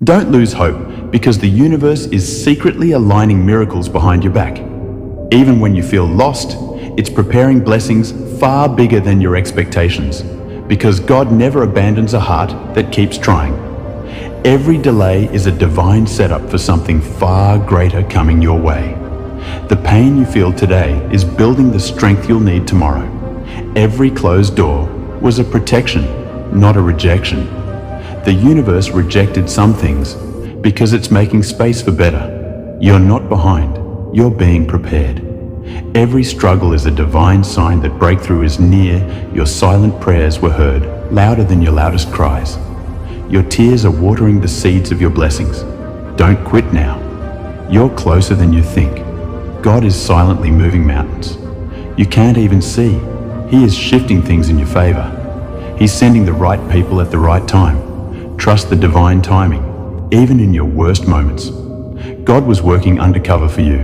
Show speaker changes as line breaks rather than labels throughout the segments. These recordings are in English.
Don't lose hope, because the universe is secretly aligning miracles behind your back. Even when you feel lost, it's preparing blessings far bigger than your expectations, because God never abandons a heart that keeps trying. Every delay is a divine setup for something far greater coming your way. The pain you feel today is building the strength you'll need tomorrow. Every closed door was a protection, not a rejection. The universe rejected some things because it's making space for better. You're not behind, you're being prepared. Every struggle is a divine sign that breakthrough is near. Your silent prayers were heard, louder than your loudest cries. Your tears are watering the seeds of your blessings. Don't quit now. You're closer than you think. God is silently moving mountains. You can't even see. He is shifting things in your favor. He's sending the right people at the right time. Trust the divine timing, even in your worst moments. God was working undercover for you.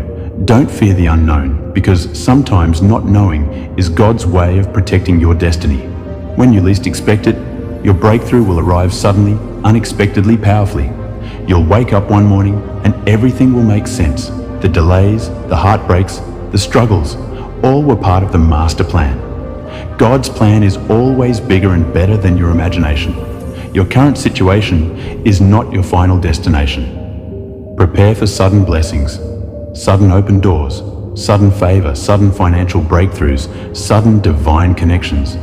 Don't fear the unknown, because sometimes not knowing is God's way of protecting your destiny. When you least expect it, your breakthrough will arrive suddenly, unexpectedly, powerfully. You'll wake up one morning and everything will make sense. The delays, the heartbreaks, the struggles, all were part of the master plan. God's plan is always bigger and better than your imagination. Your current situation is not your final destination. Prepare for sudden blessings, sudden open doors, sudden favor, sudden financial breakthroughs, sudden divine connections.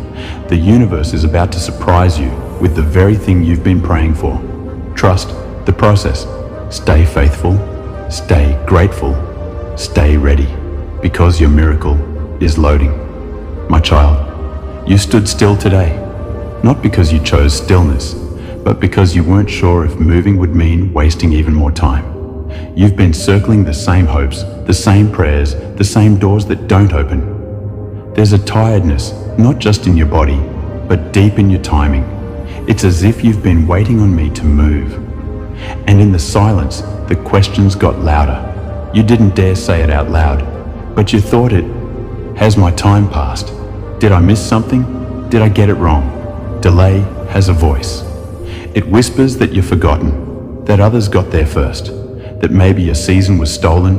The universe is about to surprise you with the very thing you've been praying for. Trust the process. Stay faithful, stay grateful, stay ready, because your miracle is loading. My child, you stood still today, not because you chose stillness, but because you weren't sure if moving would mean wasting even more time. You've been circling the same hopes, the same prayers, the same doors that don't open. There's a tiredness, not just in your body, but deep in your timing. It's as if you've been waiting on me to move. And in the silence, the questions got louder. You didn't dare say it out loud, but you thought it. Has my time passed? Did I miss something? Did I get it wrong? Delay has a voice. It whispers that you're forgotten, that others got there first, that maybe your season was stolen,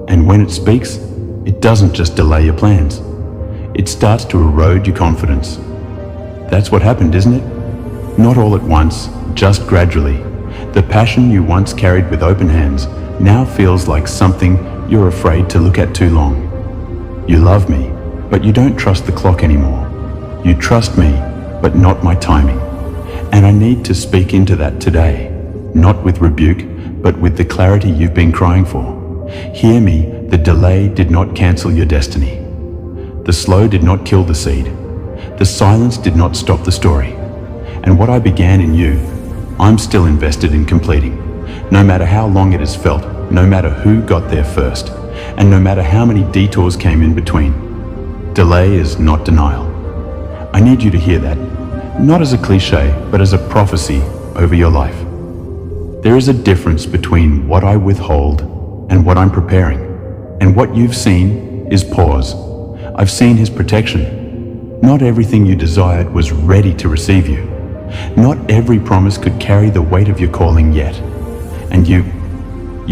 and when it speaks, it doesn't just delay your plans. It starts to erode your confidence. That's what happened, isn't it? Not all at once, just gradually. The passion you once carried with open hands now feels like something you're afraid to look at too long. You love me, but you don't trust the clock anymore. You trust me, but not my timing. And I need to speak into that today, not with rebuke, but with the clarity you've been crying for. Hear me, the delay did not cancel your destiny. The slow did not kill the seed. The silence did not stop the story. And what I began in you, I'm still invested in completing. No matter how long it has felt, no matter who got there first, and no matter how many detours came in between. Delay is not denial. I need you to hear that, not as a cliche, but as a prophecy over your life. There is a difference between what I withhold and what I'm preparing. And what you've seen is pause. I've seen His protection. Not everything you desired was ready to receive you. Not every promise could carry the weight of your calling yet. And you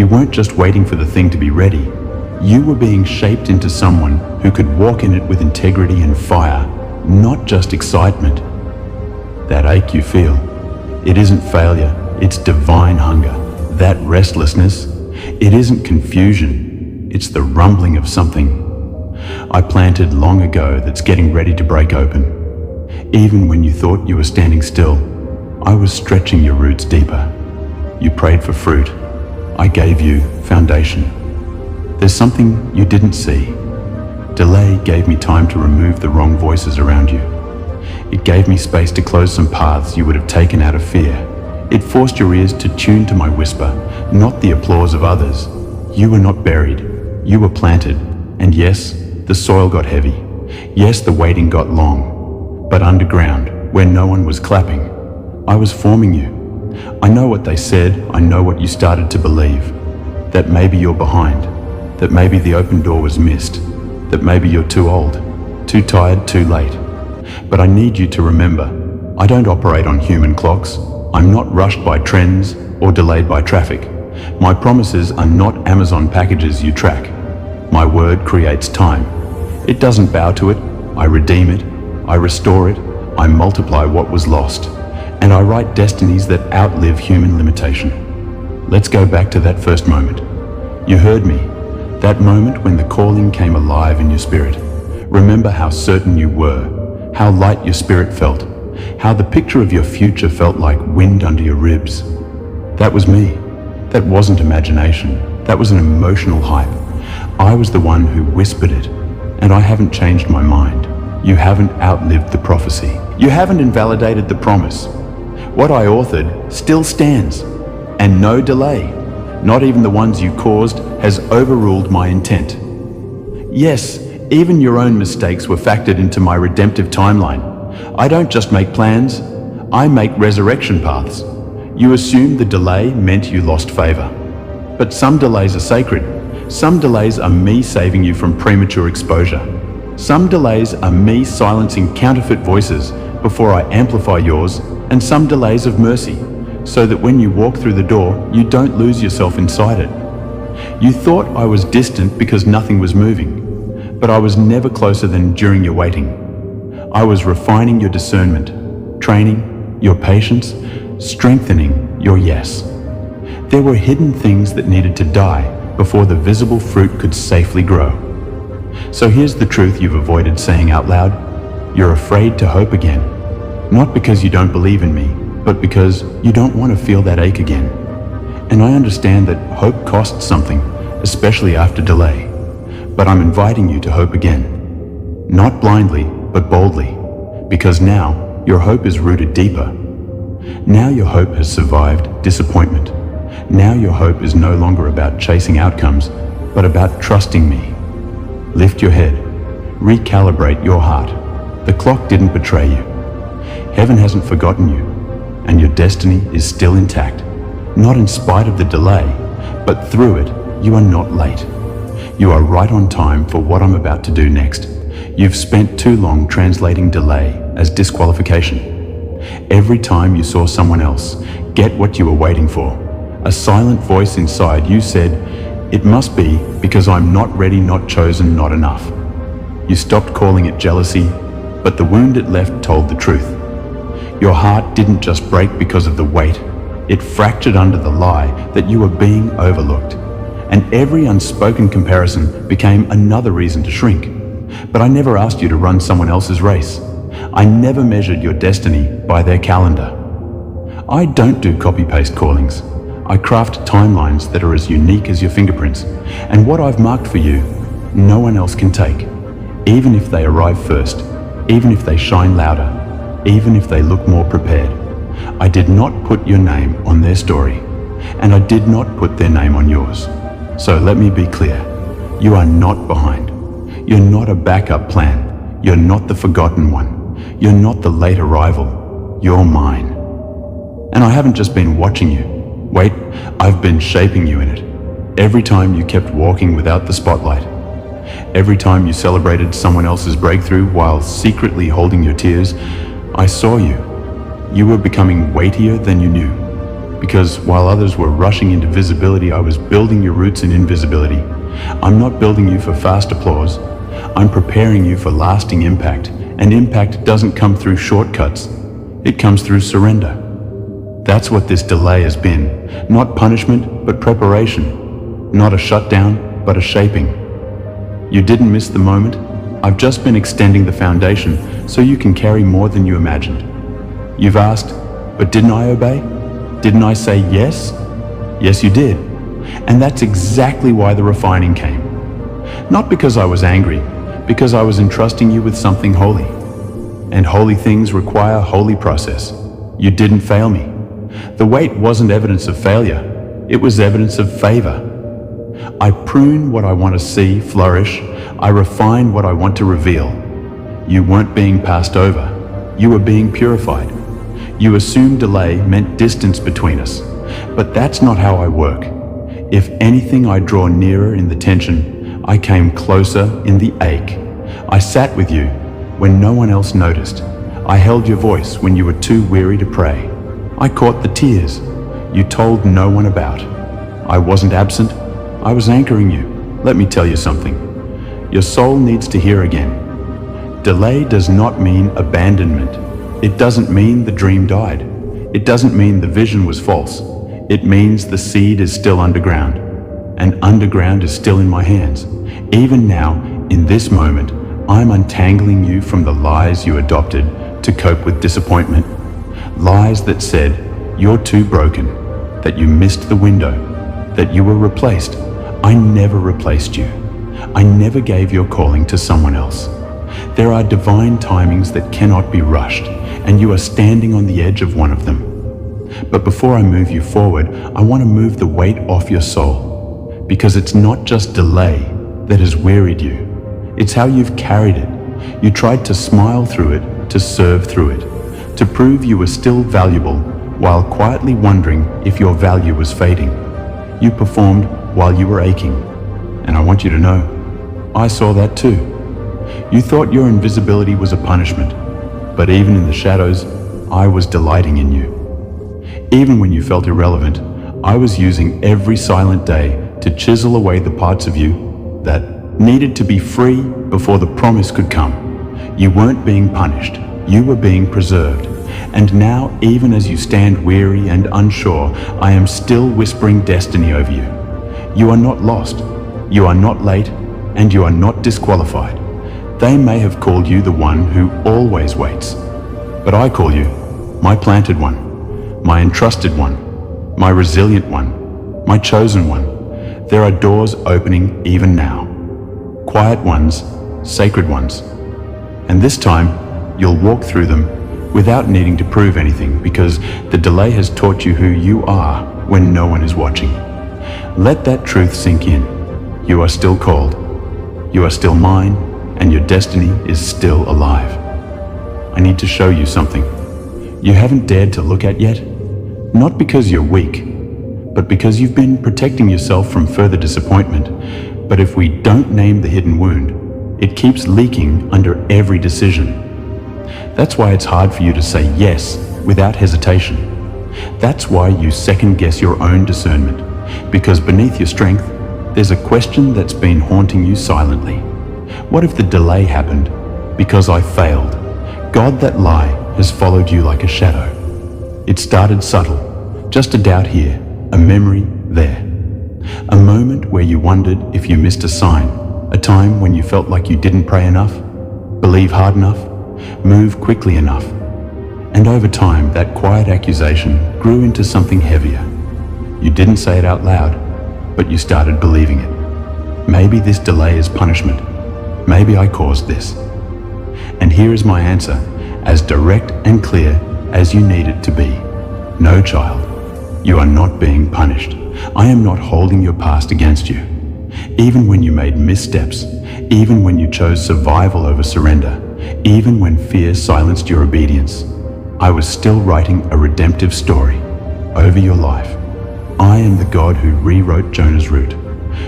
weren't just waiting for the thing to be ready. You were being shaped into someone who could walk in it with integrity and fire, not just excitement. That ache you feel, it isn't failure, it's divine hunger. That restlessness, it isn't confusion, it's the rumbling of something I planted long ago that's getting ready to break open. Even when you thought you were standing still, I was stretching your roots deeper. You prayed for fruit. I gave you foundation. There's something you didn't see. Delay gave me time to remove the wrong voices around you. It gave me space to close some paths you would have taken out of fear. It forced your ears to tune to my whisper, not the applause of others. You were not buried. You were planted. And yes, the soil got heavy. Yes, the waiting got long. But underground, where no one was clapping, I was forming you. I know what they said. I know what you started to believe. That maybe you're behind. That maybe the open door was missed. That maybe you're too old, too tired, too late. But I need you to remember, I don't operate on human clocks. I'm not rushed by trends. or delayed by traffic. My promises are not Amazon packages you track. My word creates time. It doesn't bow to it. I redeem it. I restore it. I multiply what was lost. And I write destinies that outlive human limitation. Let's go back to that first moment. You heard me. That moment when the calling came alive in your spirit. Remember how certain you were, how light your spirit felt, how the picture of your future felt like wind under your ribs. That was me. That wasn't imagination. That was an emotional hype. I was the one who whispered it, and I haven't changed my mind. You haven't outlived the prophecy. You haven't invalidated the promise. What I authored still stands, and no delay, not even the ones you caused, has overruled my intent. Yes, even your own mistakes were factored into my redemptive timeline. I don't just make plans, I make resurrection paths. You assumed the delay meant you lost favor. But some delays are sacred. Some delays are me saving you from premature exposure. Some delays are me silencing counterfeit voices before I amplify yours, and some delays of mercy, so that when you walk through the door, you don't lose yourself inside it. You thought I was distant because nothing was moving, but I was never closer than during your waiting. I was refining your discernment, training your patience, strengthening your yes. There were hidden things that needed to die before the visible fruit could safely grow. So here's the truth you've avoided saying out loud. You're afraid to hope again, not because you don't believe in me, but because you don't want to feel that ache again. And I understand that hope costs something, especially after delay. But I'm inviting you to hope again. Not blindly, but boldly. Because now, your hope is rooted deeper. Now your hope has survived disappointment. Now your hope is no longer about chasing outcomes, but about trusting me. Lift your head. Recalibrate your heart. The clock didn't betray you. Heaven hasn't forgotten you. And your destiny is still intact. Not in spite of the delay, but through it, you are not late. You are right on time for what I'm about to do next. You've spent too long translating delay as disqualification. Every time you saw someone else get what you were waiting for, a silent voice inside you said, "It must be because I'm not ready, not chosen, not enough." You stopped calling it jealousy, but the wound it left told the truth. Your heart didn't just break because of the weight. It fractured under the lie that you were being overlooked. And every unspoken comparison became another reason to shrink. But I never asked you to run someone else's race. I never measured your destiny by their calendar. I don't do copy-paste callings. I craft timelines that are as unique as your fingerprints. And what I've marked for you, no one else can take. Even if they arrive first, even if they shine louder, even if they look more prepared. I did not put your name on their story, and I did not put their name on yours. So let me be clear, you are not behind. You're not a backup plan. You're not the forgotten one. You're not the late arrival. You're mine. And I haven't just been watching you. Wait, I've been shaping you in it. Every time you kept walking without the spotlight. Every time you celebrated someone else's breakthrough while secretly holding your tears, I saw you. You were becoming weightier than you knew. Because while others were rushing into visibility, I was building your roots in invisibility. I'm not building you for fast applause. I'm preparing you for lasting impact. And impact doesn't come through shortcuts. It comes through surrender. That's what this delay has been. Not punishment, but preparation. Not a shutdown, but a shaping. You didn't miss the moment. I've just been extending the foundation so you can carry more than you imagined. You've asked, but didn't I obey? Didn't I say yes? Yes, you did. And that's exactly why the refining came. Not because I was angry, because I was entrusting you with something holy. And holy things require holy process. You didn't fail me. The wait wasn't evidence of failure. It was evidence of favor. I prune what I want to see flourish. I refine what I want to reveal. You weren't being passed over. You were being purified. You assumed delay meant distance between us. But that's not how I work. If anything, I draw nearer in the tension. I came closer in the ache. I sat with you when no one else noticed. I held your voice when you were too weary to pray. I caught the tears. you told no one about. I wasn't absent, I was anchoring you. Let me tell you something. Your soul needs to hear again. Delay does not mean abandonment. It doesn't mean the dream died. It doesn't mean the vision was false. It means the seed is still underground, and underground is still in my hands. Even now, in this moment, I'm untangling you from the lies you adopted to cope with disappointment. Lies that said you're too broken, that you missed the window, that you were replaced. I never replaced you. I never gave your calling to someone else. There are divine timings that cannot be rushed, and you are standing on the edge of one of them. But before I move you forward, I want to move the weight off your soul, because it's not just delay that has wearied you. It's how you've carried it. You tried to smile through it, to serve through it, to prove you were still valuable while quietly wondering if your value was fading. You performed while you were aching. And I want you to know, I saw that too. You thought your invisibility was a punishment, but even in the shadows, I was delighting in you. Even when you felt irrelevant, I was using every silent day to chisel away the parts of you that needed to be free before the promise could come. You weren't being punished, you were being preserved. And now, even as you stand weary and unsure, I am still whispering destiny over you. You are not lost, you are not late, and you are not disqualified. They may have called you the one who always waits, but I call you my planted one, my entrusted one, my resilient one, my chosen one. There are doors opening even now. Quiet ones, sacred ones. And this time, you'll walk through them without needing to prove anything, because the delay has taught you who you are when no one is watching. Let that truth sink in. You are still called. You are still mine, and your destiny is still alive. I need to show you something you haven't dared to look at yet. Not because you're weak, but because you've been protecting yourself from further disappointment. But if we don't name the hidden wound, it keeps leaking under every decision. That's why it's hard for you to say yes without hesitation. That's why you second guess your own discernment, because beneath your strength, there's a question that's been haunting you silently. What if the delay happened because I failed? God, that lie has followed you like a shadow. It started subtle, just a doubt here, a memory there. A moment where you wondered if you missed a sign, a time when you felt like you didn't pray enough, believe hard enough, move quickly enough. And over time, that quiet accusation grew into something heavier. You didn't say it out loud, but you started believing it. Maybe this delay is punishment. Maybe I caused this. And here is my answer, as direct and clear as you need it to be. No, child, you are not being punished. I am not holding your past against you. Even when you made missteps, even when you chose survival over surrender, even when fear silenced your obedience, I was still writing a redemptive story over your life. I am the God who rewrote Jonah's route,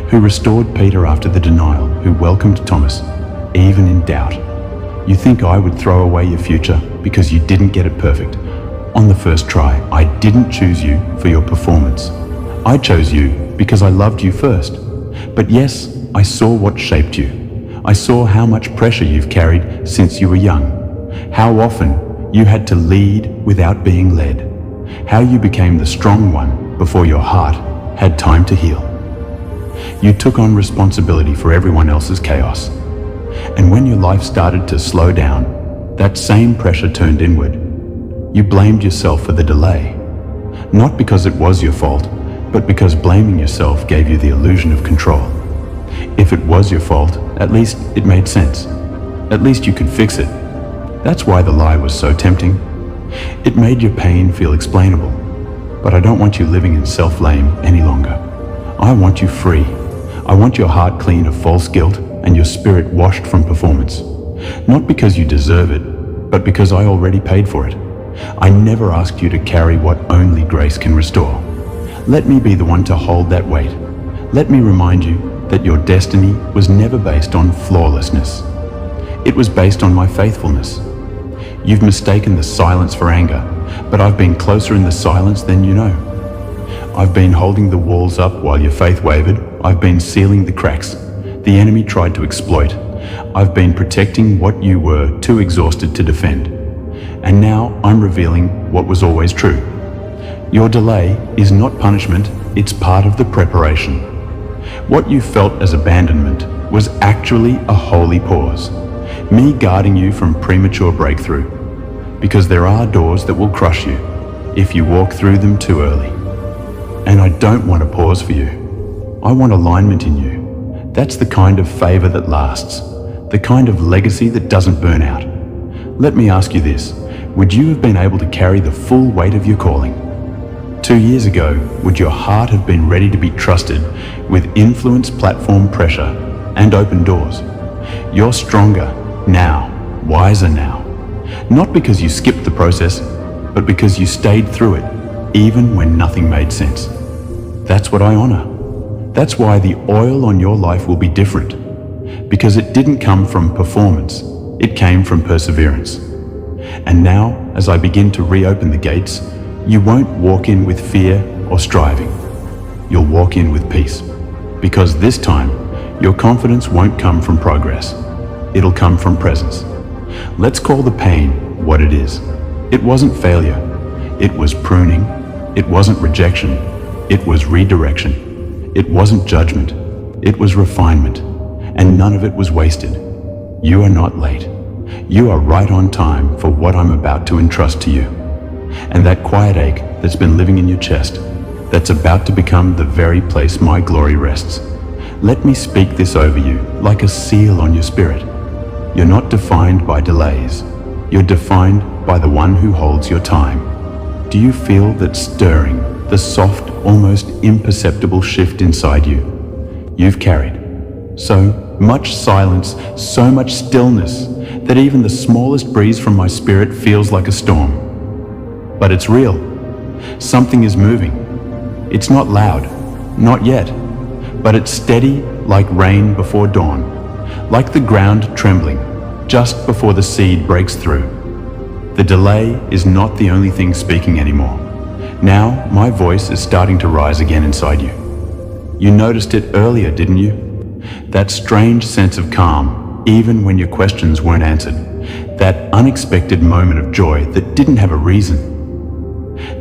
who restored Peter after the denial, who welcomed Thomas, even in doubt. You think I would throw away your future because you didn't get it perfect? On the first try, I didn't choose you for your performance. I chose you because I loved you first. But yes, I saw what shaped you. I saw how much pressure you've carried since you were young, how often you had to lead without being led, how you became the strong one before your heart had time to heal. You took on responsibility for everyone else's chaos. And when your life started to slow down, that same pressure turned inward. You blamed yourself for the delay, not because it was your fault, but because blaming yourself gave you the illusion of control. If it was your fault, at least it made sense. At least you could fix it. That's why the lie was so tempting. It made your pain feel explainable. But I don't want you living in self-blame any longer. I want you free. I want your heart clean of false guilt and your spirit washed from performance. Not because you deserve it, but because I already paid for it. I never asked you to carry what only grace can restore. Let me be the one to hold that weight. Let me remind you that your destiny was never based on flawlessness. It was based on my faithfulness. You've mistaken the silence for anger, but I've been closer in the silence than you know. I've been holding the walls up while your faith wavered. I've been sealing the cracks the enemy tried to exploit. I've been protecting what you were too exhausted to defend. And now I'm revealing what was always true. Your delay is not punishment, it's part of the preparation. What you felt as abandonment was actually a holy pause, me guarding you from premature breakthrough. Because there are doors that will crush you if you walk through them too early. And I don't want a pause for you. I want alignment in you. That's the kind of favor that lasts, the kind of legacy that doesn't burn out. Let me ask you this, would you have been able to carry the full weight of your calling? 2 years ago, would your heart have been ready to be trusted with influence, platform pressure, and open doors? You're stronger now, wiser now. Not because you skipped the process, but because you stayed through it, even when nothing made sense. That's what I honor. That's why the oil on your life will be different. Because it didn't come from performance, it came from perseverance. And now, as I begin to reopen the gates, you won't walk in with fear or striving. You'll walk in with peace. Because this time, your confidence won't come from progress. It'll come from presence. Let's call the pain what it is. It wasn't failure. It was pruning. It wasn't rejection. It was redirection. It wasn't judgment. It was refinement. And none of it was wasted. You are not late. You are right on time for what I'm about to entrust to you. And that quiet ache that's been living in your chest, that's about to become the very place my glory rests. Let me speak this over you like a seal on your spirit. You're not defined by delays. You're defined by the one who holds your time. Do you feel that stirring, the soft, almost imperceptible shift inside you? You've carried so much silence, so much stillness, that even the smallest breeze from my spirit feels like a storm. But it's real. Something is moving. It's not loud, not yet, but it's steady like rain before dawn, like the ground trembling just before the seed breaks through. The delay is not the only thing speaking anymore. Now my voice is starting to rise again inside you. You noticed it earlier, didn't you? That strange sense of calm, even when your questions weren't answered. That unexpected moment of joy that didn't have a reason.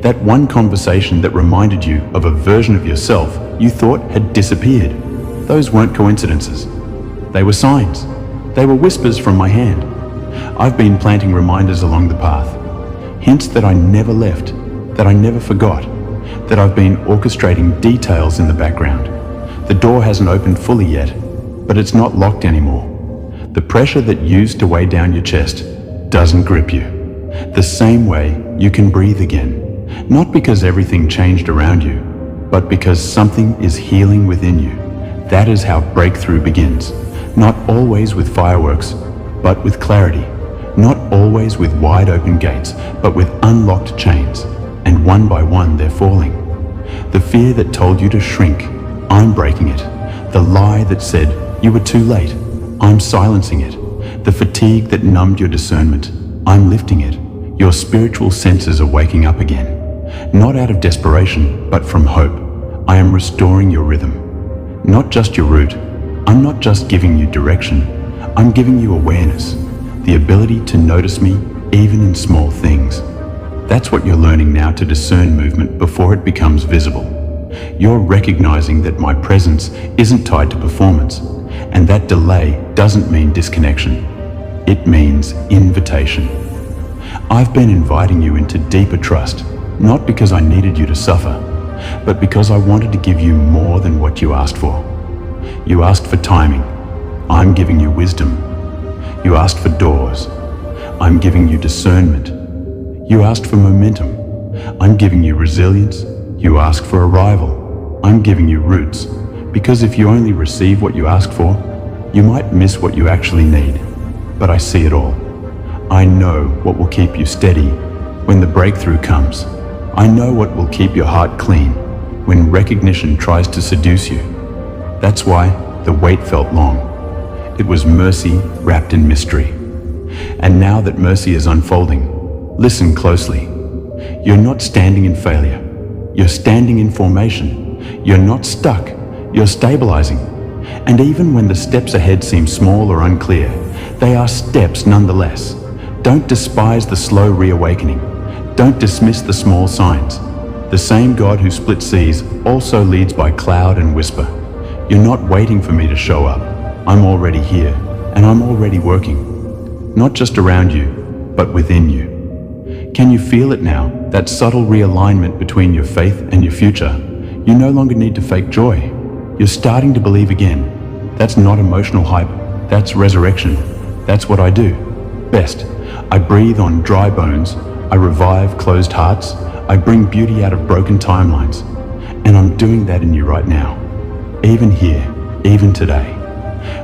That one conversation that reminded you of a version of yourself you thought had disappeared. Those weren't coincidences. They were signs. They were whispers from my hand. I've been planting reminders along the path. Hints that I never left, that I never forgot, that I've been orchestrating details in the background. The door hasn't opened fully yet, but it's not locked anymore. The pressure that used to weigh down your chest doesn't grip you. The same way you can breathe again. Not because everything changed around you, but because something is healing within you. That is how breakthrough begins. Not always with fireworks, but with clarity. Not always with wide open gates, but with unlocked chains. And one by one they're falling. The fear that told you to shrink, I'm breaking it. The lie that said you were too late, I'm silencing it. The fatigue that numbed your discernment, I'm lifting it. Your spiritual senses are waking up again. Not out of desperation, but from hope. I am restoring your rhythm. Not just your route. I'm not just giving you direction. I'm giving you awareness. The ability to notice me even in small things. That's what you're learning now, to discern movement before it becomes visible. You're recognizing that my presence isn't tied to performance, and that delay doesn't mean disconnection. It means invitation. I've been inviting you into deeper trust, not because I needed you to suffer, but because I wanted to give you more than what you asked for. You asked for timing. I'm giving you wisdom. You asked for doors. I'm giving you discernment. You asked for momentum. I'm giving you resilience. You asked for arrival. I'm giving you roots. Because if you only receive what you ask for, you might miss what you actually need. But I see it all. I know what will keep you steady when the breakthrough comes. I know what will keep your heart clean when recognition tries to seduce you. That's why the wait felt long. It was mercy wrapped in mystery. And now that mercy is unfolding, listen closely. You're not standing in failure. You're standing in formation. You're not stuck. You're stabilizing. And even when the steps ahead seem small or unclear, they are steps nonetheless. Don't despise the slow reawakening. Don't dismiss the small signs. The same God who split seas also leads by cloud and whisper. You're not waiting for me to show up. I'm already here, and I'm already working. Not just around you, but within you. Can you feel it now, that subtle realignment between your faith and your future? You no longer need to fake joy. You're starting to believe again. That's not emotional hype. That's resurrection. That's what I do best. I breathe on dry bones. I revive closed hearts. I bring beauty out of broken timelines. And I'm doing that in you right now. Even here, even today.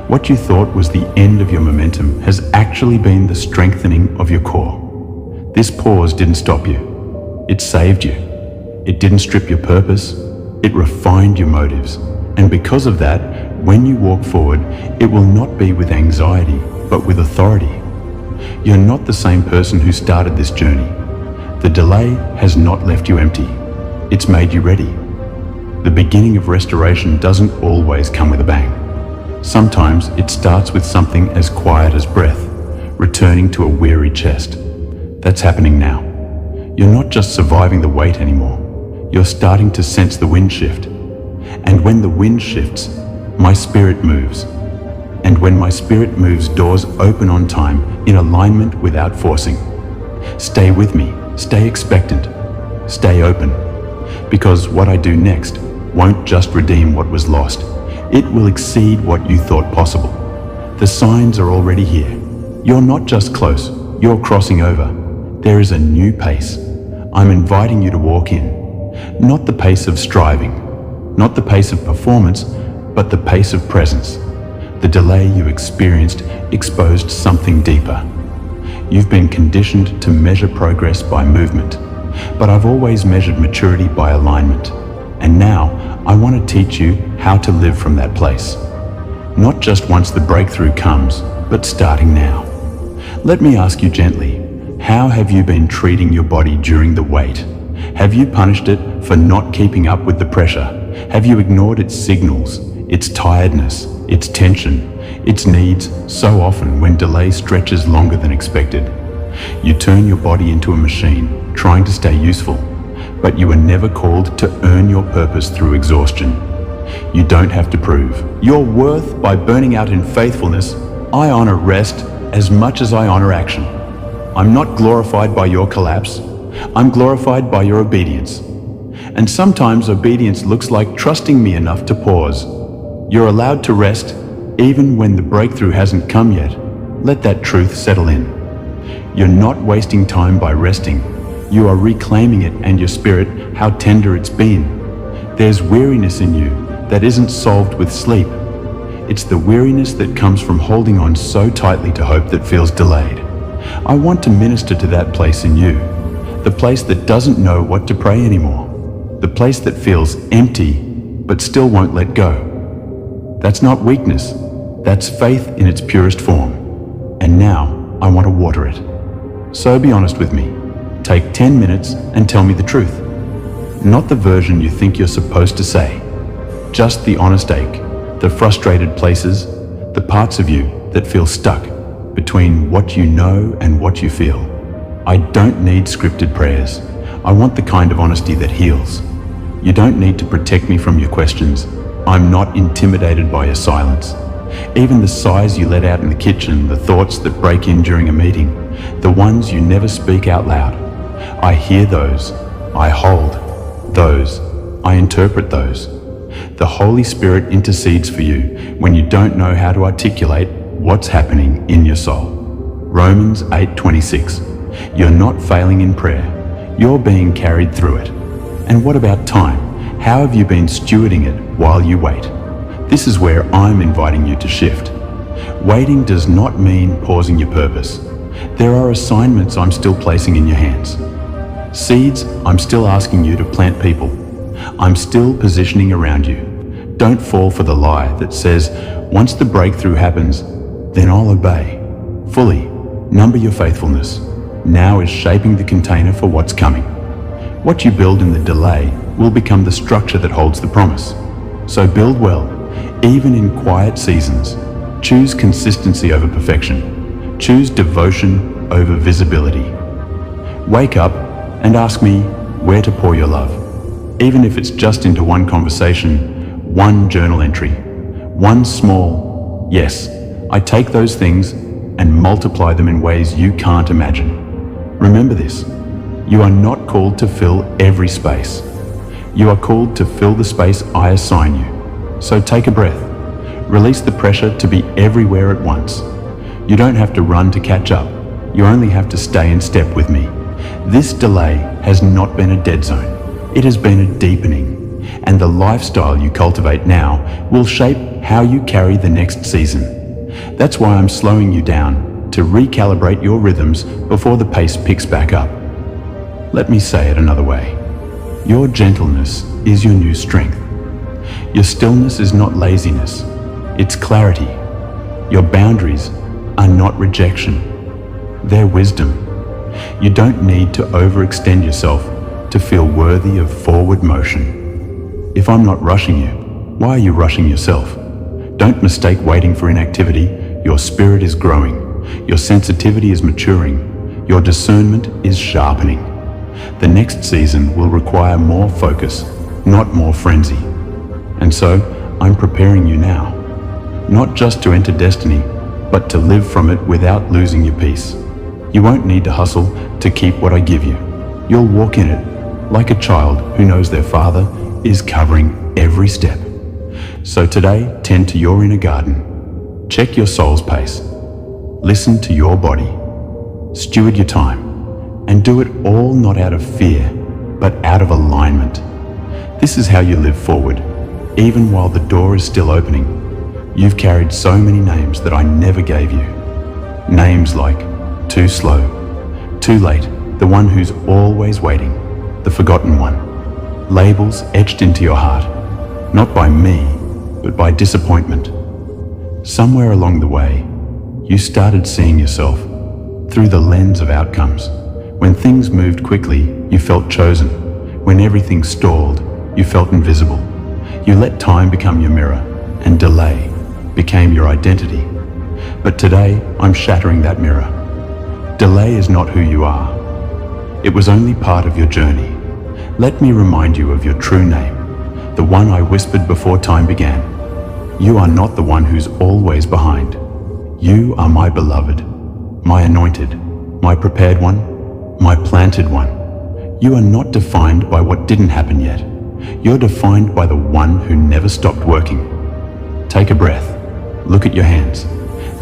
What you thought was the end of your momentum has actually been the strengthening of your core. This pause didn't stop you. It saved you. It didn't strip your purpose. It refined your motives. And because of that, when you walk forward, it will not be with anxiety, but with authority. You're not the same person who started this journey. The delay has not left you empty. It's made you ready. The beginning of restoration doesn't always come with a bang. Sometimes it starts with something as quiet as breath, returning to a weary chest. That's happening now. You're not just surviving the weight anymore. You're starting to sense the wind shift. And when the wind shifts, my spirit moves. And when my spirit moves, doors open on time, in alignment without forcing. Stay with me. Stay expectant. Stay open. Because what I do next won't just redeem what was lost. It will exceed what you thought possible. The signs are already here. You're not just close, you're crossing over. There is a new pace. I'm inviting you to walk in. Not the pace of striving, not the pace of performance, but the pace of presence. The delay you experienced exposed something deeper. You've been conditioned to measure progress by movement, but I've always measured maturity by alignment. And now, I want to teach you how to live from that place. Not just once the breakthrough comes, but starting now. Let me ask you gently, how have you been treating your body during the wait? Have you punished it for not keeping up with the pressure? Have you ignored its signals, its tiredness, its tension, its needs so often when delay stretches longer than expected? You turn your body into a machine, trying to stay useful, but you were never called to earn your purpose through exhaustion. You don't have to prove your worth by burning out in faithfulness. I honor rest as much as I honor action. I'm not glorified by your collapse. I'm glorified by your obedience. And sometimes obedience looks like trusting me enough to pause. You're allowed to rest even when the breakthrough hasn't come yet. Let that truth settle in. You're not wasting time by resting. You are reclaiming it and your spirit, how tender it's been. There's weariness in you that isn't solved with sleep. It's the weariness that comes from holding on so tightly to hope that feels delayed. I want to minister to that place in you, the place that doesn't know what to pray anymore, the place that feels empty but still won't let go. That's not weakness, that's faith in its purest form. And now I want to water it. So be honest with me. Take 10 minutes and tell me the truth. Not the version you think you're supposed to say. Just the honest ache, the frustrated places, the parts of you that feel stuck between what you know and what you feel. I don't need scripted prayers. I want the kind of honesty that heals. You don't need to protect me from your questions. I'm not intimidated by your silence. Even the sighs you let out in the kitchen, the thoughts that break in during a meeting, the ones you never speak out loud. I hear those. I hold those. I interpret those. The Holy Spirit intercedes for you when you don't know how to articulate what's happening in your soul. Romans 8:26. You're not failing in prayer. You're being carried through it. And what about time? How have you been stewarding it while you wait? This is where I'm inviting you to shift. Waiting does not mean pausing your purpose. There are assignments I'm still placing in your hands. Seeds, I'm still asking you to plant people. I'm still positioning around you. Don't fall for the lie that says, once the breakthrough happens, then I'll obey. Fully, number your faithfulness. Now is shaping the container for what's coming. What you build in the delay will become the structure that holds the promise. So build well, even in quiet seasons. Choose consistency over perfection. Choose devotion over visibility. Wake up and ask me where to pour your love. Even if it's just into one conversation, one journal entry, one small, yes, I take those things and multiply them in ways you can't imagine. Remember this, you are not called to fill every space. You are called to fill the space I assign you. So take a breath. Release the pressure to be everywhere at once. You don't have to run to catch up. You only have to stay in step with me. This delay has not been a dead zone. It has been a deepening. And the lifestyle you cultivate now will shape how you carry the next season. That's why I'm slowing you down to recalibrate your rhythms before the pace picks back up. Let me say it another way. Your gentleness is your new strength. Your stillness is not laziness, it's clarity. Your boundaries are not rejection, they're wisdom. You don't need to overextend yourself to feel worthy of forward motion. If I'm not rushing you, why are you rushing yourself? Don't mistake waiting for inactivity. Your spirit is growing, your sensitivity is maturing, your discernment is sharpening. The next season will require more focus, not more frenzy. And so, I'm preparing you now, not just to enter destiny, but to live from it without losing your peace. You won't need to hustle to keep what I give you. You'll walk in it like a child who knows their father is covering every step. So today, tend to your inner garden. Check your soul's pace. Listen to your body. Steward your time. And do it all not out of fear, but out of alignment. This is how you live forward, even while the door is still opening. You've carried so many names that I never gave you. Names like too slow, too late, the one who's always waiting, the forgotten one. Labels etched into your heart, not by me, but by disappointment. Somewhere along the way, you started seeing yourself through the lens of outcomes. When things moved quickly, you felt chosen. When everything stalled, you felt invisible. You let time become your mirror, and delay became your identity. But today, I'm shattering that mirror. Delay is not who you are. It was only part of your journey. Let me remind you of your true name, the one I whispered before time began. You are not the one who's always behind. You are my beloved, my anointed, my prepared one, my planted one. You are not defined by what didn't happen yet. You're defined by the one who never stopped working. Take a breath. Look at your hands.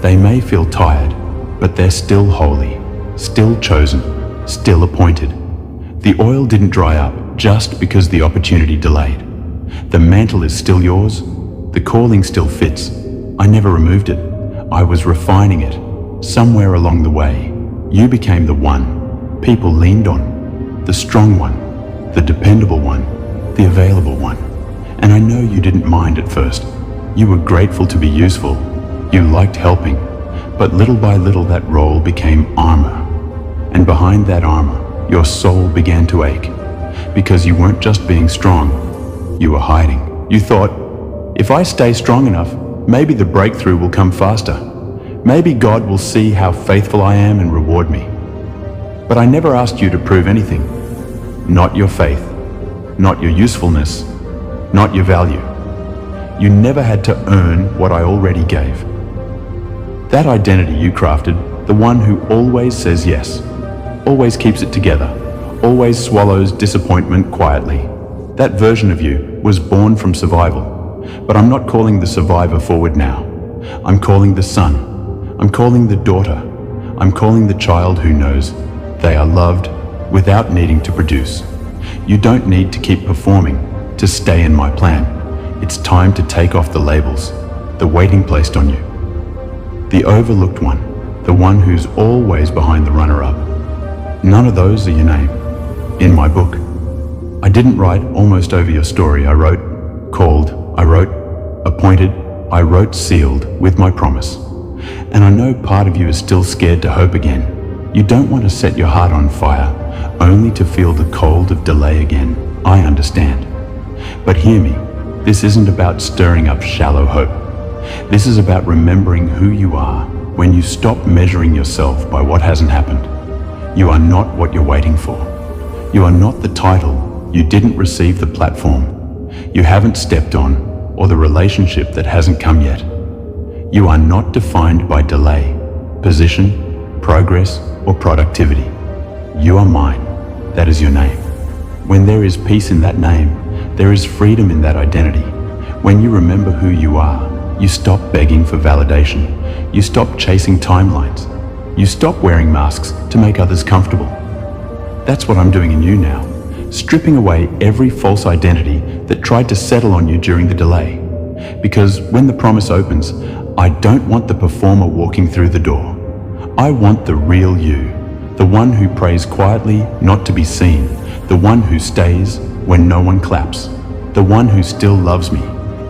They may feel tired, but they're still holy, still chosen, still appointed. The oil didn't dry up just because the opportunity delayed. The mantle is still yours. The calling still fits. I never removed it. I was refining it. Somewhere along the way, you became the one people leaned on, the strong one, the dependable one, the available one. And I know you didn't mind at first. You were grateful to be useful. You liked helping. But little by little that role became armor. And behind that armor, your soul began to ache. Because you weren't just being strong, you were hiding. You thought, if I stay strong enough, maybe the breakthrough will come faster. Maybe God will see how faithful I am and reward me. But I never asked you to prove anything. Not your faith, not your usefulness, not your value. You never had to earn what I already gave. That identity you crafted, the one who always says yes, always keeps it together, always swallows disappointment quietly. That version of you was born from survival. But I'm not calling the survivor forward now. I'm calling the son. I'm calling the daughter. I'm calling the child who knows they are loved without needing to produce. You don't need to keep performing to stay in my plan. It's time to take off the labels, the weighting placed on you. The overlooked one, the one who's always behind the runner-up. None of those are your name. In my book, I didn't write almost over your story. I wrote called, I wrote appointed, I wrote sealed with my promise. And I know part of you is still scared to hope again. You don't want to set your heart on fire, only to feel the cold of delay again. I understand. But hear me, this isn't about stirring up shallow hope. This is about remembering who you are when you stop measuring yourself by what hasn't happened. You are not what you're waiting for. You are not the title. You didn't receive the platform. You haven't stepped on, or the relationship that hasn't come yet. You are not defined by delay, position, progress, or productivity. You are mine. That is your name. When there is peace in that name, there is freedom in that identity. When you remember who you are, you stop begging for validation. You stop chasing timelines. You stop wearing masks to make others comfortable. That's what I'm doing in you now, stripping away every false identity that tried to settle on you during the delay. Because when the promise opens, I don't want the performer walking through the door. I want the real you, the one who prays quietly, not to be seen, the one who stays when no one claps, the one who still loves me,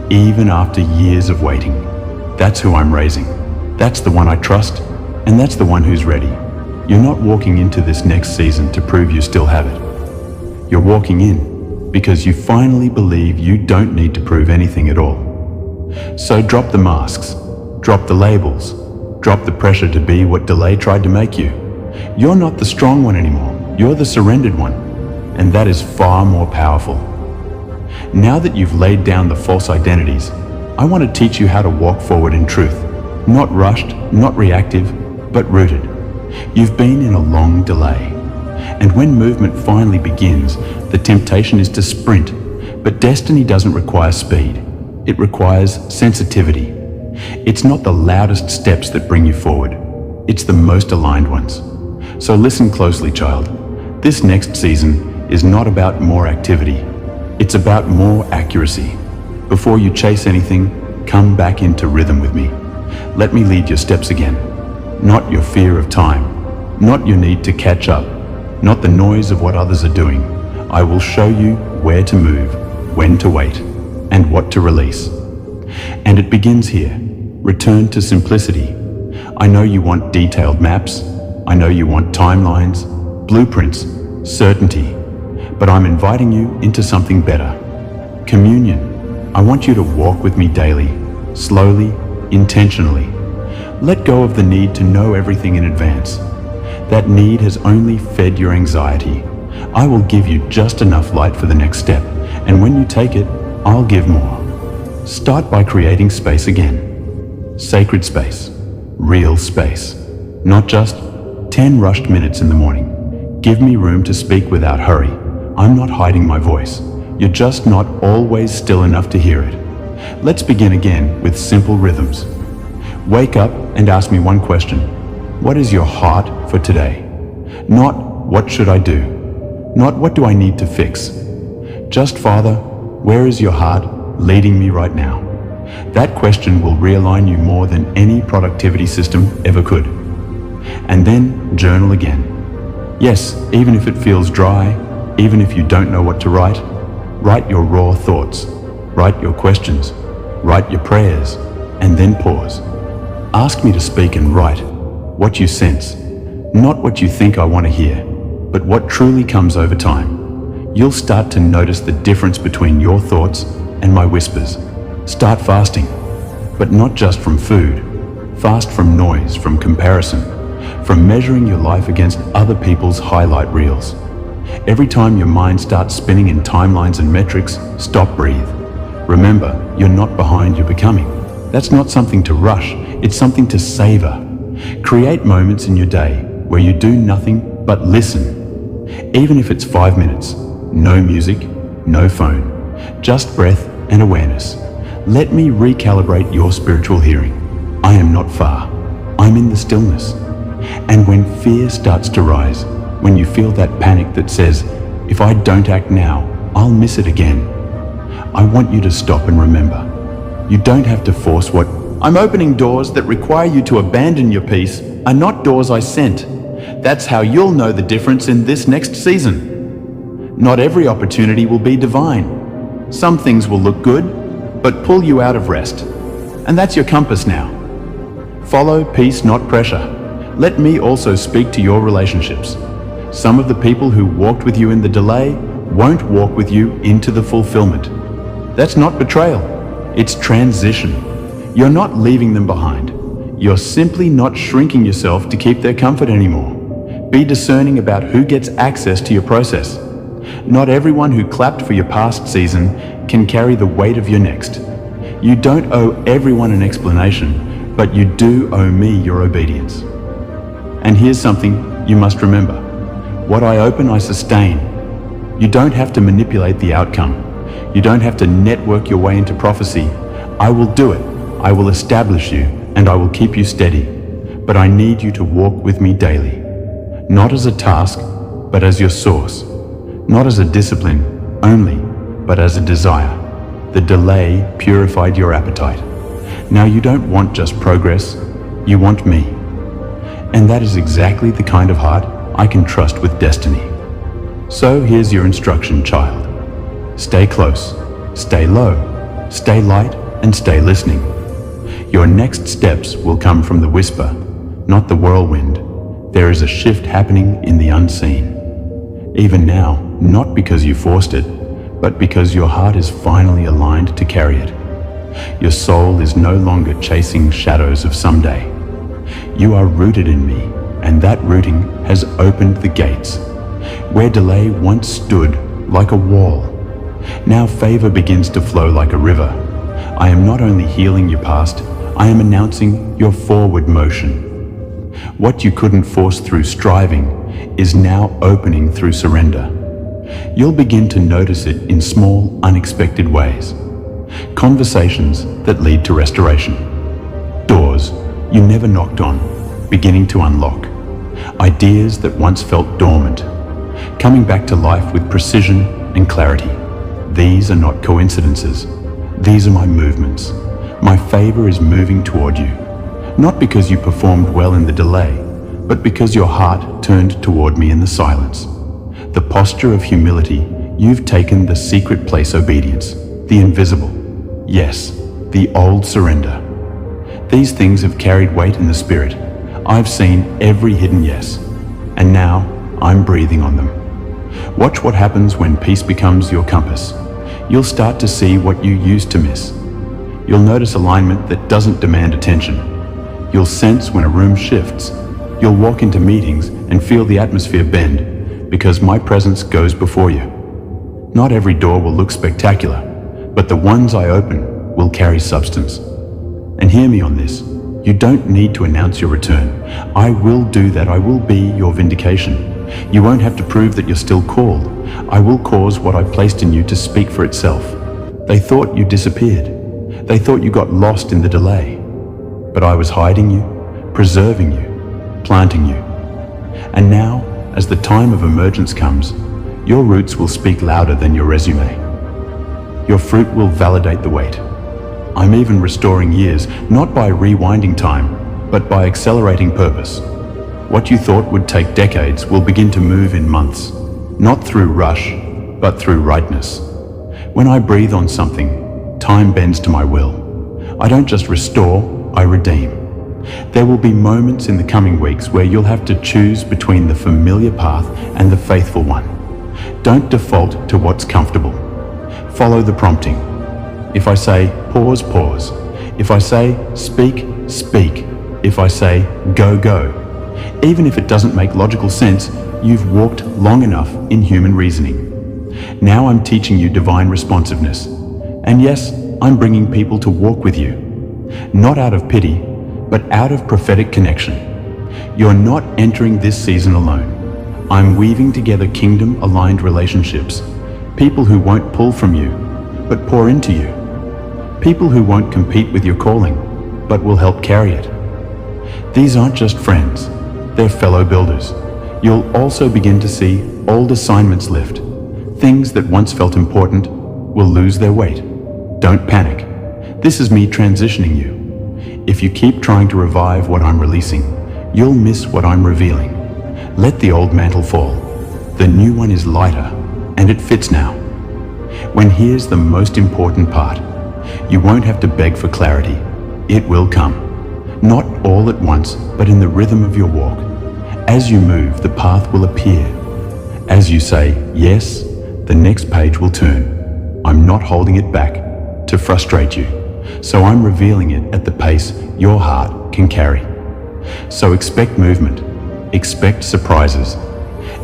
even after years of waiting. That's who I'm raising. That's the one I trust, and that's the one who's ready. You're not walking into this next season to prove you still have it. You're walking in because you finally believe you don't need to prove anything at all. So drop the masks, drop the labels, drop the pressure to be what delay tried to make you. You're not the strong one anymore. You're the surrendered one, and that is far more powerful. Now that you've laid down the false identities, I want to teach you how to walk forward in truth, not rushed, not reactive, but rooted. You've been in a long delay, and when movement finally begins, the temptation is to sprint, but destiny doesn't require speed. It requires sensitivity. It's not the loudest steps that bring you forward. It's the most aligned ones. So listen closely, child. This next season is not about more activity. It's about more accuracy. Before you chase anything, come back into rhythm with me. Let me lead your steps again. Not your fear of time, not your need to catch up, not the noise of what others are doing. I will show you where to move, when to wait, and what to release. And it begins here. Return to simplicity. I know you want detailed maps. I know you want timelines, blueprints, certainty. But I'm inviting you into something better. Communion. I want you to walk with me daily, slowly, intentionally. Let go of the need to know everything in advance. That need has only fed your anxiety. I will give you just enough light for the next step, and when you take it, I'll give more. Start by creating space again. Sacred space. Real space. Not just 10 rushed minutes in the morning. Give me room to speak without hurry. I'm not hiding my voice. You're just not always still enough to hear it. Let's begin again with simple rhythms. Wake up and ask me one question. What is your heart for today? Not what should I do? Not what do I need to fix? Just, Father, where is your heart leading me right now? That question will realign you more than any productivity system ever could. And then journal again. Yes, even if it feels dry, even if you don't know what to write, write your raw thoughts, write your questions, write your prayers, and then pause. Ask me to speak and write what you sense, not what you think I want to hear, but what truly comes over time. You'll start to notice the difference between your thoughts and my whispers. Start fasting, but not just from food. Fast from noise, from comparison, from measuring your life against other people's highlight reels. Every time your mind starts spinning in timelines and metrics, stop, breathe. Remember, you're not behind, you're becoming. That's not something to rush, it's something to savor. Create moments in your day where you do nothing but listen. Even if it's 5 minutes, no music, no phone, just breath and awareness. Let me recalibrate your spiritual hearing. I am not far, I'm in the stillness. And when fear starts to rise, when you feel that panic that says, if I don't act now, I'll miss it again, I want you to stop and remember. You don't have to force what I'm opening. Doors that require you to abandon your peace are not doors I sent. That's how you'll know the difference in this next season. Not every opportunity will be divine. Some things will look good, but pull you out of rest. And that's your compass now. Follow peace, not pressure. let me also speak to your relationships. Some of the people who walked with you in the delay won't walk with you into the fulfillment. That's not betrayal, it's transition. You're not leaving them behind. You're simply not shrinking yourself to keep their comfort anymore. Be discerning about who gets access to your process. Not everyone who clapped for your past season can carry the weight of your next. You don't owe everyone an explanation, but you do owe me your obedience. And here's something you must remember. What I open, I sustain. You don't have to manipulate the outcome. You don't have to network your way into prophecy. I will do it. I will establish you, and I will keep you steady. But I need you to walk with me daily. Not as a task, but as your source. Not as a discipline only, but as a desire. The delay purified your appetite. Now you don't want just progress, you want me. And that is exactly the kind of heart I can trust with destiny. So here's your instruction, child. Stay close, stay low, stay light, and stay listening. Your next steps will come from the whisper, not the whirlwind. There is a shift happening in the unseen. Even now, not because you forced it, but because your heart is finally aligned to carry it. Your soul is no longer chasing shadows of someday. You are rooted in me, and that rooting has opened the gates. Where delay once stood like a wall, now favor begins to flow like a river. I am not only healing your past, I am announcing your forward motion. What you couldn't force through striving is now opening through surrender. You'll begin to notice it in small, unexpected ways. Conversations that lead to restoration. Doors you never knocked on, beginning to unlock. Ideas that once felt dormant, coming back to life with precision and clarity. These are not coincidences. These are my movements. My favor is moving toward you. Not because you performed well in the delay, but because your heart turned toward me in the silence. The posture of humility, you've taken the secret place obedience, the invisible. Yes, the old surrender. These things have carried weight in the spirit. I've seen every hidden yes, and now I'm breathing on them. Watch what happens when peace becomes your compass. You'll start to see what you used to miss. You'll notice alignment that doesn't demand attention. You'll sense when a room shifts. You'll walk into meetings and feel the atmosphere bend, because my presence goes before you. Not every door will look spectacular, but the ones I open will carry substance. And hear me on this. You don't need to announce your return. I will do that. I will be your vindication. You won't have to prove that you're still called. I will cause what I placed in you to speak for itself. They thought you disappeared. They thought you got lost in the delay. But I was hiding you, preserving you, planting you. And now, as the time of emergence comes, your roots will speak louder than your resume. Your fruit will validate the wait. I'm even restoring years, not by rewinding time, but by accelerating purpose. What you thought would take decades will begin to move in months, not through rush, but through rightness. When I breathe on something, time bends to my will. I don't just restore, I redeem. There will be moments in the coming weeks where you'll have to choose between the familiar path and the faithful one. Don't default to what's comfortable. Follow the prompting. If I say pause, pause. If I say speak, speak. If I say go, go. Even if it doesn't make logical sense, you've walked long enough in human reasoning. Now I'm teaching you divine responsiveness. And yes, I'm bringing people to walk with you. Not out of pity, but out of prophetic connection. You're not entering this season alone. I'm weaving together kingdom-aligned relationships. People who won't pull from you, but pour into you. People who won't compete with your calling, but will help carry it. These aren't just friends, they're fellow builders. You'll also begin to see old assignments lift. Things that once felt important will lose their weight. Don't panic. This is me transitioning you. If you keep trying to revive what I'm releasing, you'll miss what I'm revealing. Let the old mantle fall. The new one is lighter, and it fits now. When here's the most important part, you won't have to beg for clarity. It will come. Not all at once, but in the rhythm of your walk. As you move, the path will appear. As you say, yes, the next page will turn. I'm not holding it back to frustrate you, so I'm revealing it at the pace your heart can carry. So expect movement, expect surprises,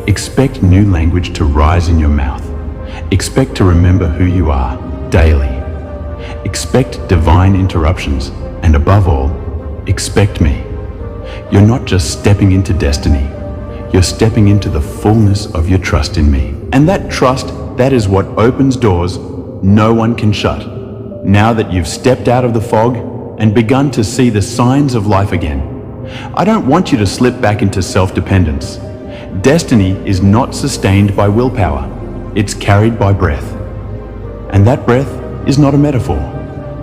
expect new language to rise in your mouth, expect to remember who you are daily, expect divine interruptions, and above all, expect me. You're not just stepping into destiny, you're stepping into the fullness of your trust in me. And that trust, that is what opens doors no one can shut. Now that you've stepped out of the fog and begun to see the signs of life again, I don't want you to slip back into self-dependence. Destiny is not sustained by willpower, it's carried by breath. And that breath is not a metaphor.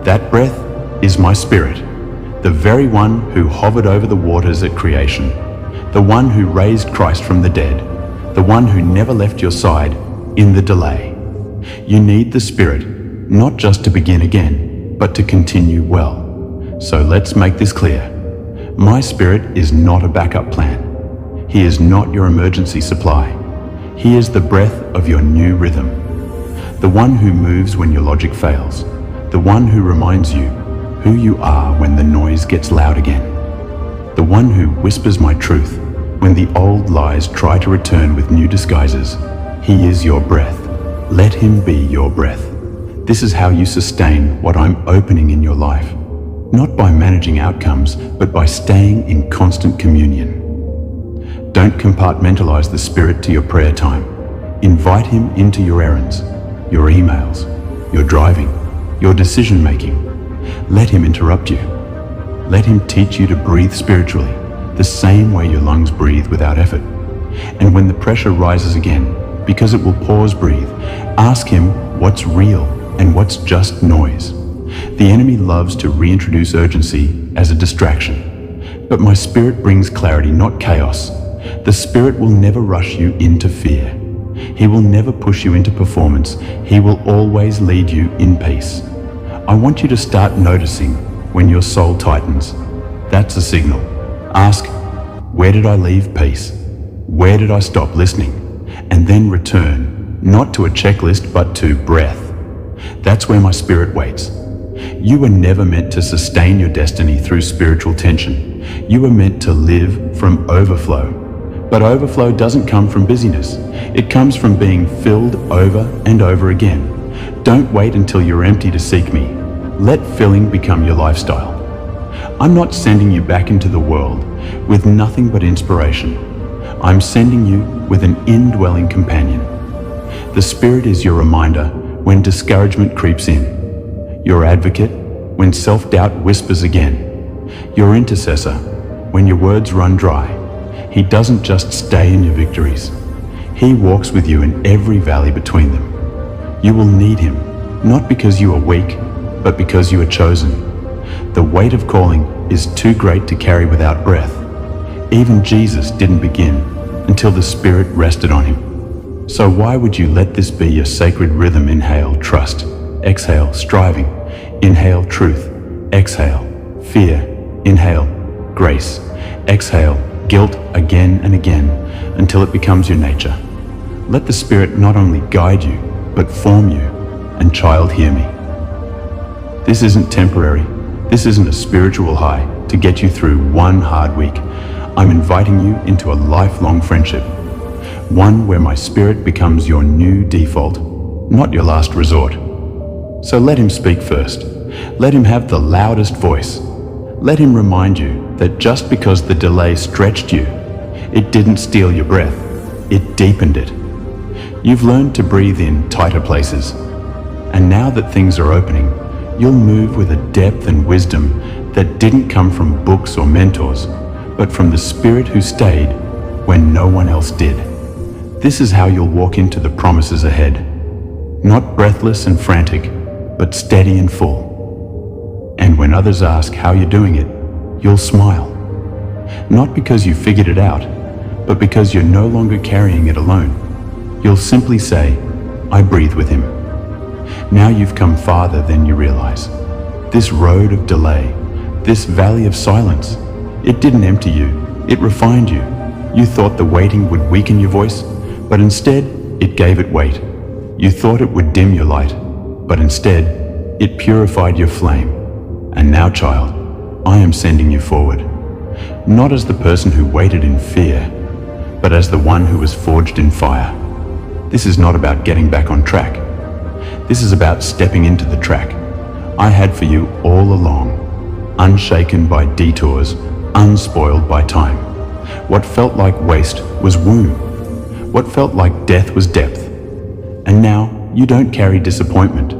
That breath is my spirit, the very one who hovered over the waters at creation, the one who raised Christ from the dead, the one who never left your side in the delay. You need the Spirit, not just to begin again, but to continue well. So let's make this clear. My Spirit is not a backup plan. He is not your emergency supply. He is the breath of your new rhythm, the one who moves when your logic fails, the one who reminds you who you are when the noise gets loud again, the one who whispers my truth when the old lies try to return with new disguises. He is your breath. Let him be your breath. This is how you sustain what I'm opening in your life, not by managing outcomes, but by staying in constant communion. Don't compartmentalize the Spirit to your prayer time. Invite him into your errands, your emails, your driving, your decision-making. Let him interrupt you. Let him teach you to breathe spiritually, the same way your lungs breathe without effort. And when the pressure rises again, because it will pause, breathe, ask him what's real and what's just noise. The enemy loves to reintroduce urgency as a distraction, but my Spirit brings clarity, not chaos. The Spirit will never rush you into fear. He will never push you into performance. He will always lead you in peace. I want you to start noticing when your soul tightens. That's a signal. Ask, where did I leave peace? Where did I stop listening? And then return, not to a checklist, but to breath. That's where my Spirit waits. You were never meant to sustain your destiny through spiritual tension. You were meant to live from overflow. But overflow doesn't come from busyness. It comes from being filled over and over again. Don't wait until you're empty to seek me. Let filling become your lifestyle. I'm not sending you back into the world with nothing but inspiration. I'm sending you with an indwelling companion. The Spirit is your reminder when discouragement creeps in, your advocate when self-doubt whispers again, your intercessor when your words run dry. He doesn't just stay in your victories. He walks with you in every valley between them. You will need him, not because you are weak, but because you are chosen. The weight of calling is too great to carry without breath. Even Jesus didn't begin until the Spirit rested on him. So why would you let this be your sacred rhythm? Inhale, trust. Exhale, striving. Inhale, truth. Exhale, fear. Inhale, grace. Exhale, guilt again and again until it becomes your nature. Let the Spirit not only guide you, but form you. And child, hear me. This isn't temporary. This isn't a spiritual high to get you through one hard week. I'm inviting you into a lifelong friendship. One where my Spirit becomes your new default, not your last resort. So let him speak first. Let him have the loudest voice. Let him remind you that just because the delay stretched you, it didn't steal your breath, it deepened it. You've learned to breathe in tighter places. And now that things are opening, you'll move with a depth and wisdom that didn't come from books or mentors, but from the Spirit who stayed when no one else did. This is how you'll walk into the promises ahead. Not breathless and frantic, but steady and full. And when others ask how you're doing it, you'll smile. Not because you figured it out, but because you're no longer carrying it alone. You'll simply say, I breathe with him. Now you've come farther than you realize. This road of delay, This valley of silence. It didn't empty you, it refined you. You thought the waiting would weaken your voice, but instead it gave it weight. You thought it would dim your light, but instead it purified your flame. And now, child, I am sending you forward. Not as the person who waited in fear, but as the one who was forged in fire. This is not about getting back on track. This is about stepping into the track I had for you all along, unshaken by detours, unspoiled by time. What felt like waste was womb. What felt like death was depth. And now you don't carry disappointment.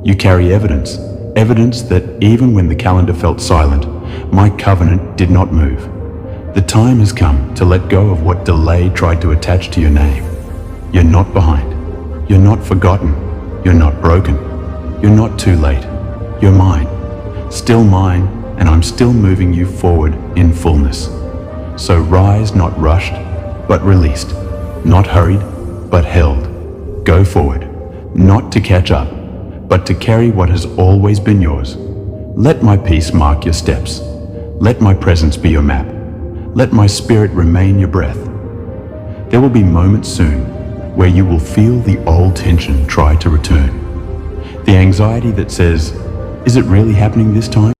You carry evidence. Evidence that even when the calendar felt silent, my covenant did not move. The time has come to let go of what delay tried to attach to your name. You're not behind. You're not forgotten. You're not broken. You're not too late. You're mine. Still mine, and I'm still moving you forward in fullness. So rise not rushed, but released. Not hurried, but held. Go forward, not to catch up, but to carry what has always been yours. Let my peace mark your steps. Let my presence be your map. Let my spirit remain your breath. There will be moments soon where you will feel the old tension try to return. The anxiety that says, is it really happening this time?